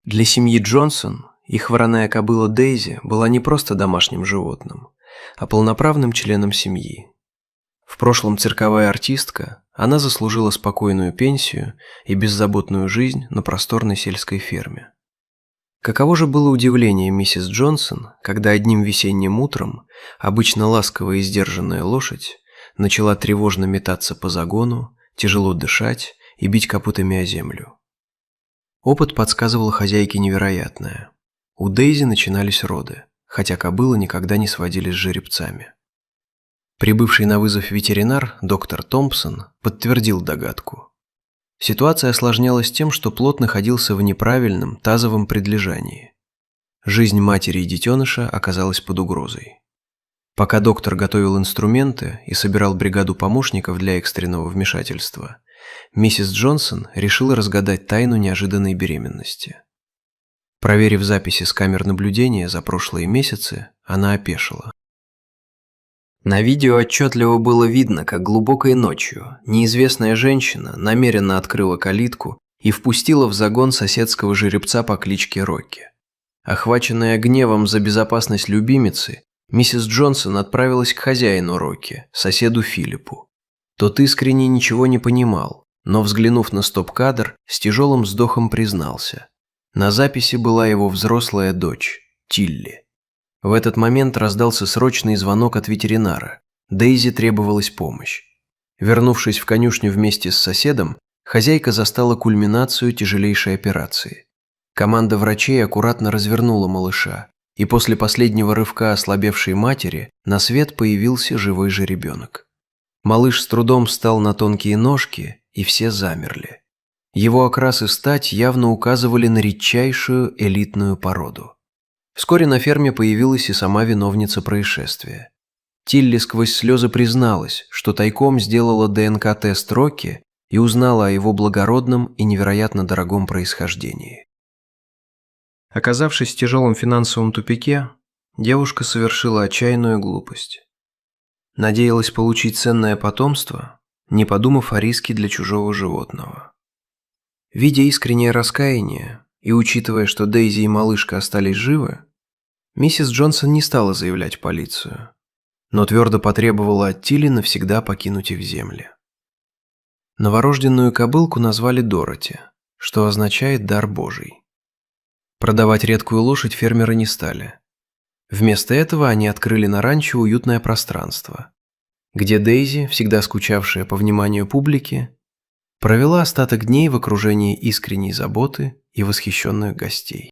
Для семьи Джонсон их вороная кобыла Дейзи была не просто домашним животным, а полноправным членом семьи. В прошлом цирковая артистка, она заслужила спокойную пенсию и беззаботную жизнь на просторной сельской ферме. Каково же было удивление миссис Джонсон, когда одним весенним утром обычно ласковая и сдержанная лошадь начала тревожно метаться по загону, тяжело дышать и бить копытами о землю. Опыт подсказывал хозяйке невероятное. У Дейзи начинались роды, хотя кобылы никогда не сводились с жеребцами. Прибывший на вызов ветеринар, доктор Томпсон, подтвердил догадку. Ситуация осложнялась тем, что плод находился в неправильном тазовом предлежании. Жизнь матери и детеныша оказалась под угрозой. Пока доктор готовил инструменты и собирал бригаду помощников для экстренного вмешательства, миссис Джонсон решила разгадать тайну неожиданной беременности. Проверив записи с камер наблюдения за прошлые месяцы, она опешила. На видео отчетливо было видно, как глубокой ночью неизвестная женщина намеренно открыла калитку и впустила в загон соседского жеребца по кличке Рокки. Охваченная гневом за безопасность любимицы, миссис Джонсон отправилась к хозяину Рокки, соседу Филиппу. Тот искренне ничего не понимал, но, взглянув на стоп-кадр, с тяжелым вздохом признался. На записи была его взрослая дочь, Тилли. В этот момент раздался срочный звонок от ветеринара. Дейзи требовалась помощь. Вернувшись в конюшню вместе с соседом, хозяйка застала кульминацию тяжелейшей операции. Команда врачей аккуратно развернула малыша, и после последнего рывка ослабевшей матери на свет появился живой жеребенок. Малыш с трудом встал на тонкие ножки, и все замерли. Его окрас и стать явно указывали на редчайшую элитную породу. Вскоре на ферме появилась и сама виновница происшествия. Тилли сквозь слезы призналась, что тайком сделала ДНК-тест Рокки и узнала о его благородном и невероятно дорогом происхождении. Оказавшись в тяжелом финансовом тупике, девушка совершила отчаянную глупость. Надеялась получить ценное потомство, не подумав о риске для чужого животного. Видя искреннее раскаяние и учитывая, что Дейзи и малышка остались живы, миссис Джонсон не стала заявлять в полицию, но твердо потребовала от Тилли навсегда покинуть их земли. Новорожденную кобылку назвали Дороти, что означает «дар Божий». Продавать редкую лошадь фермеры не стали. Вместо этого они открыли на ранчо уютное пространство, где Дейзи, всегда скучавшая по вниманию публики, провела остаток дней в окружении искренней заботы и восхищенных гостей.